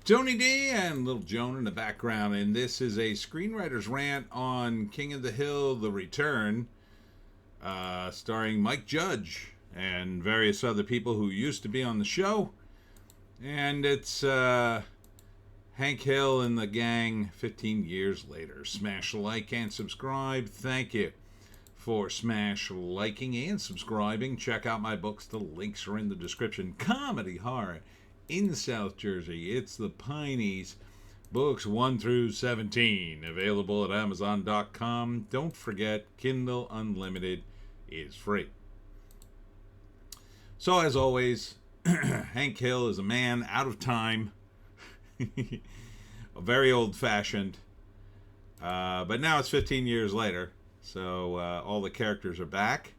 Tony D and Little Joan in the background, and this is a Screenwriter's Rant on King of the Hill, The Return, starring Mike Judge and various other people who used to be on the show. And it's Hank Hill and the gang 15 years later. Smash like and subscribe. Thank you for smash liking and subscribing. Check out my books. The links are in the description. Comedy horror in South Jersey. It's the Pineys, books 1 through 17, available at Amazon.com. Don't forget, Kindle Unlimited is free. So, as always, Hank Hill is a man out of time, very old-fashioned, but now it's 15 years later, so all the characters are back.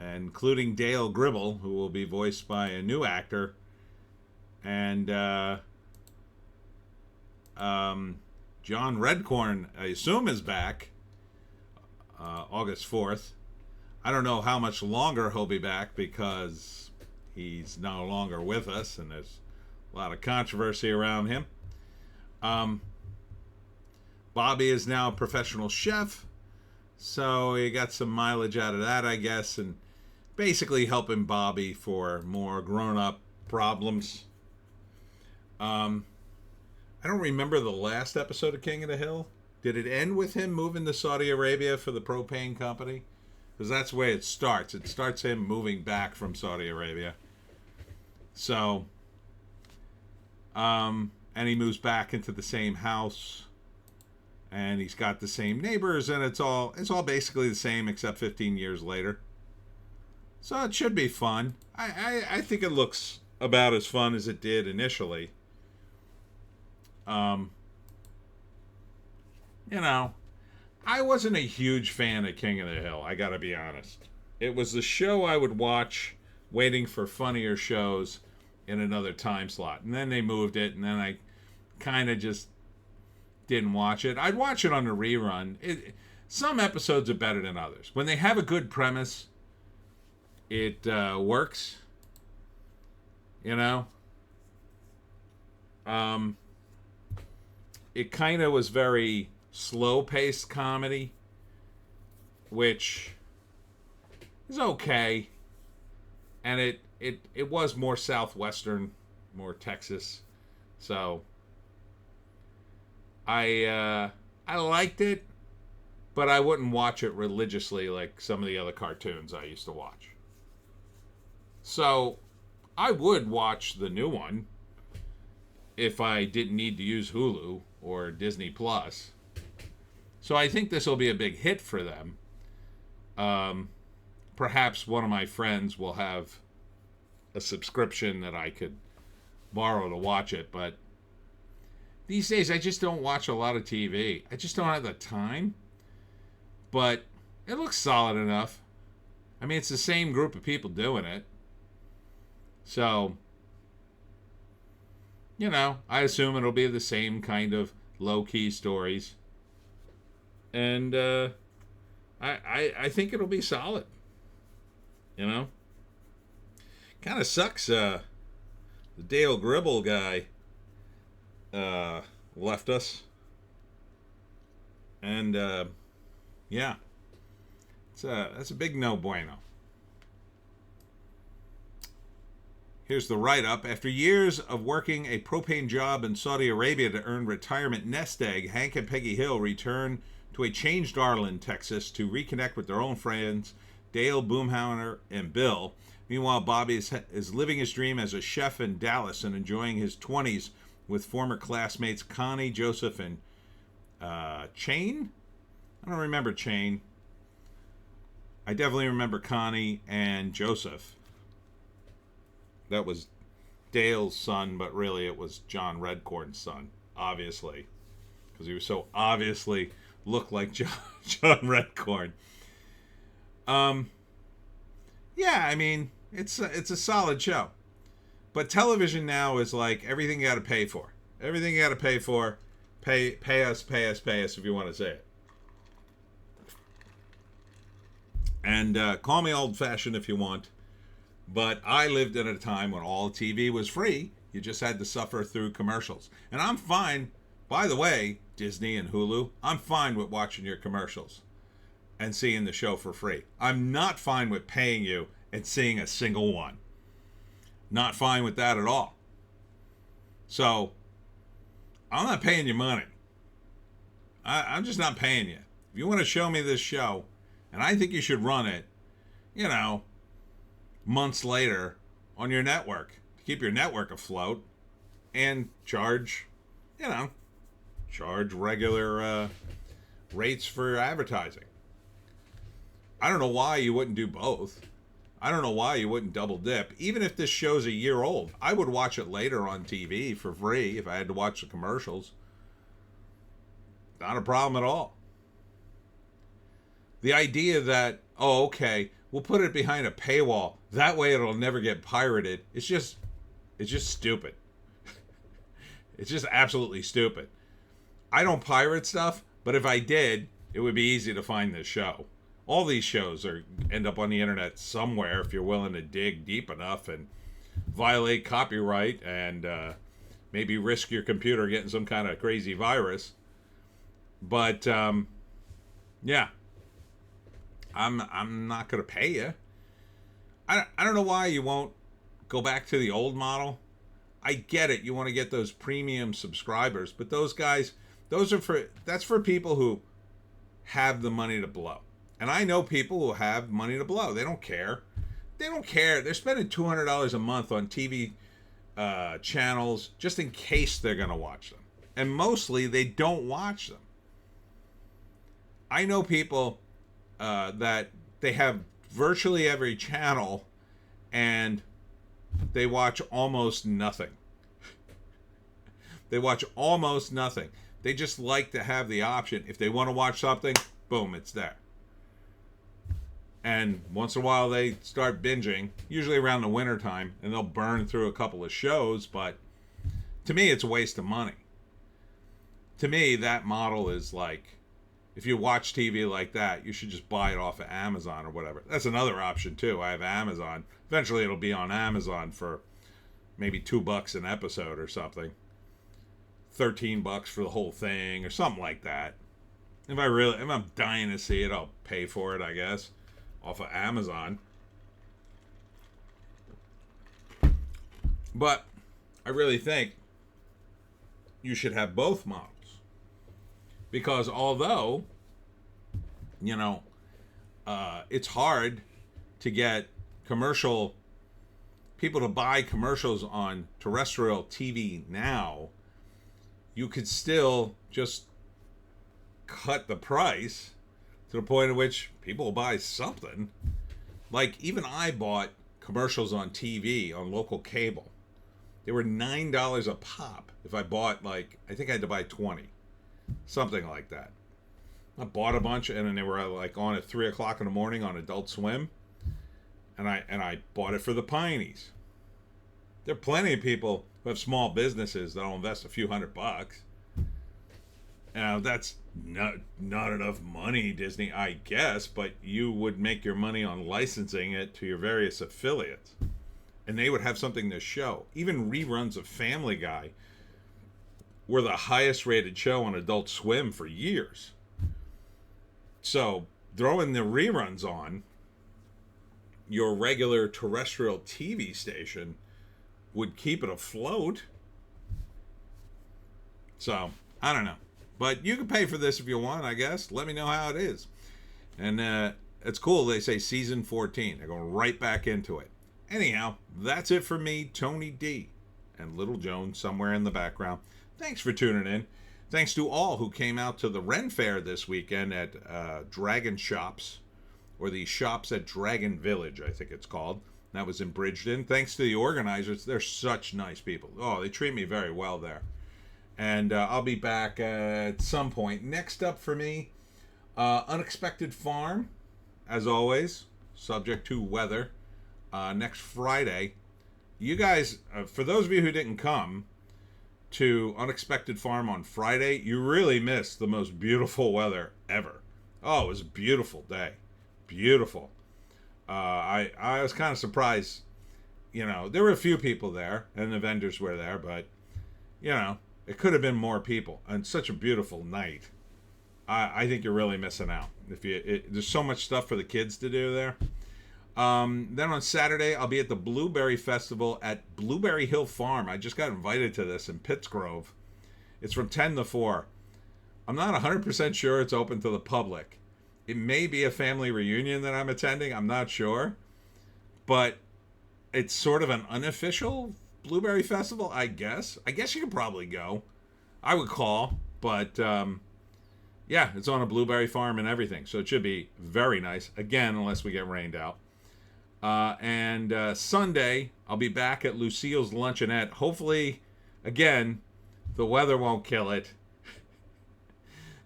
Including Dale Gribble, who will be voiced by a new actor, and John Redcorn, I assume, is back August 4th. I don't know how much longer he'll be back because he's no longer with us, and there's a lot of controversy around him. Bobby is now a professional chef, so he got some mileage out of that, I guess, and basically helping Bobby for more grown-up problems. I don't remember the last episode of King of the Hill. Did it end with him moving to Saudi Arabia for the propane company? Because that's the way it starts. It starts him moving back from Saudi Arabia. So, and he moves back into the same house, and he's got the same neighbors, and it's all basically the same except 15 years later. So it should be fun. I think it looks about as fun as it did initially. You know, I wasn't a huge fan of King of the Hill, I gotta be honest. It was the show I would watch waiting for funnier shows in another time slot. And then they moved it, and then I kind of just didn't watch it. I'd watch it on a rerun. Some episodes are better than others. When they have a good premise, it works. You know? It kind of was very slow-paced comedy, which is okay. And it was more Southwestern, more Texas. So I liked it, but I wouldn't watch it religiously like some of the other cartoons I used to watch. So I would watch the new one if I didn't need to use Hulu or Disney Plus. So I think this will be a big hit for them. Perhaps one of my friends will have a subscription that I could borrow to watch it, but these days I just don't watch a lot of TV. I just don't have the time. But it looks solid enough. I mean, it's the same group of people doing it. So, you know, I assume it'll be the same kind of low-key stories. And I think it'll be solid. You know? Kind of sucks the Dale Gribble guy left us. And, yeah. That's a big no bueno. Here's the write-up. After years of working a propane job in Saudi Arabia to earn retirement nest egg, Hank and Peggy Hill return to a changed Arlen, Texas, to reconnect with their own friends, Dale, Boomhauer, and Bill. Meanwhile, Bobby is living his dream as a chef in Dallas and enjoying his 20s with former classmates Connie, Joseph, and Chain? I don't remember Chain. I definitely remember Connie and Joseph. That was Dale's son, but really it was John Redcorn's son, obviously. Because he was so obviously looked like John Redcorn. Yeah, I mean, it's a solid show. But television now is like everything you got to pay for. Everything you got to pay for. Pay us if you want to say it. And call me old-fashioned if you want. But I lived in a time when all TV was free. You just had to suffer through commercials. And I'm fine, by the way, Disney and Hulu, I'm fine with watching your commercials and seeing the show for free. I'm not fine with paying you and seeing a single one. Not fine with that at all. So, I'm not paying you money. I'm just not paying you. If you want to show me this show, and I think you should run it, you know, months later on your network to keep your network afloat and charge, you know, charge regular rates for advertising. I don't know why you wouldn't do both. I don't know why you wouldn't double dip. Even if this show's a year old, I would watch it later on TV for free if I had to watch the commercials. Not a problem at all. The idea that, oh, okay, we'll put it behind a paywall. That way it'll never get pirated. It's just stupid. It's just absolutely stupid. I don't pirate stuff, but if I did, it would be easy to find this show. All these shows end up on the internet somewhere if you're willing to dig deep enough and violate copyright and maybe risk your computer getting some kind of crazy virus. But yeah, I'm not gonna pay you. I don't know why you won't go back to the old model. I get it. You want to get those premium subscribers, but those guys, that's for people who have the money to blow. And I know people who have money to blow. They don't care. They don't care. They're spending $200 a month on TV channels just in case they're going to watch them. And mostly they don't watch them. I know people that they have virtually every channel and they watch almost nothing. They watch almost nothing. They just like to have the option. If they want to watch something, boom, it's there. And once in a while they start binging, usually around the winter time, and they'll burn through a couple of shows, but to me it's a waste of money. To me, that model is like, if you watch TV like that, you should just buy it off of Amazon or whatever. That's another option too. I have Amazon. Eventually it'll be on Amazon for maybe $2 an episode or something. $13 for the whole thing or something like that. If I'm dying to see it, I'll pay for it, I guess, off of Amazon. But I really think you should have both models. Because although, you know, it's hard to get people to buy commercials on terrestrial TV now, you could still just cut the price to the point at which people will buy something. Like, even I bought commercials on TV, on local cable. They were $9 a pop if I bought, like, I think I had to buy 20. Something like that. I bought a bunch, and then they were, like, on at 3 o'clock in the morning on Adult Swim. And I bought it for the Pineys. There are plenty of people who have small businesses that'll invest a few $100. Now, that's not enough money, Disney, I guess, but you would make your money on licensing it to your various affiliates. And they would have something to show. Even reruns of Family Guy were the highest rated show on Adult Swim for years. So, throwing the reruns on your regular terrestrial TV station would keep it afloat. So, I don't know. But you can pay for this if you want, I guess. Let me know how it is. And it's cool. They say season 14. They're going right back into it. Anyhow, that's it for me, Tony D. And Little Joan somewhere in the background. Thanks for tuning in. Thanks to all who came out to the Ren Fair this weekend at Dragon Shops, or the Shops at Dragon Village, I think it's called. That was in Bridgeton. Thanks to the organizers. They're such nice people. Oh, they treat me very well there. And I'll be back at some point. Next up for me, Unexpected Farm, as always, subject to weather, next Friday. You guys, for those of you who didn't come to Unexpected Farm on Friday, you really missed the most beautiful weather ever. Oh, it was a beautiful day. Beautiful. I was kind of surprised. there were a few people there, and the vendors were there, but it could have been more people. And such a beautiful night. I think you're really missing out. There's so much stuff for the kids to do there. Then on Saturday, I'll be at the Blueberry Festival at Blueberry Hill Farm. I just got invited to this in Pittsgrove. It's from 10 to 4. I'm not 100% sure it's open to the public. It may be a family reunion that I'm attending. I'm not sure. But it's sort of an unofficial Blueberry Festival, I guess. I guess you could probably go. I would call. But, yeah, it's on a blueberry farm and everything. So it should be very nice. Again, unless we get rained out. And Sunday, I'll be back at Lucille's Luncheonette. Hopefully, again, the weather won't kill it.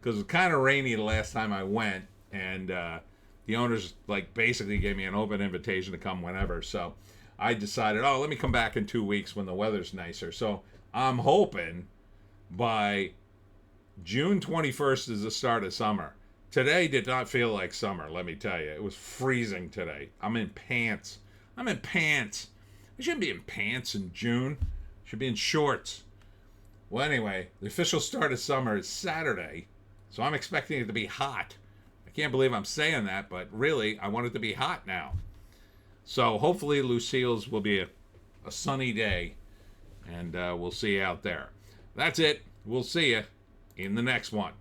Because it was kind of rainy the last time I went. And the owners, basically gave me an open invitation to come whenever. So I decided, let me come back in 2 weeks when the weather's nicer. So I'm hoping by June 21st is the start of summer. Today did not feel like summer, let me tell you. It was freezing today. I'm in pants. I shouldn't be in pants in June. I should be in shorts. Well, anyway, the official start of summer is Saturday, so I'm expecting it to be hot. I can't believe I'm saying that, but really, I want it to be hot now. So hopefully Lucille's will be a sunny day, and we'll see you out there. That's it. We'll see you in the next one.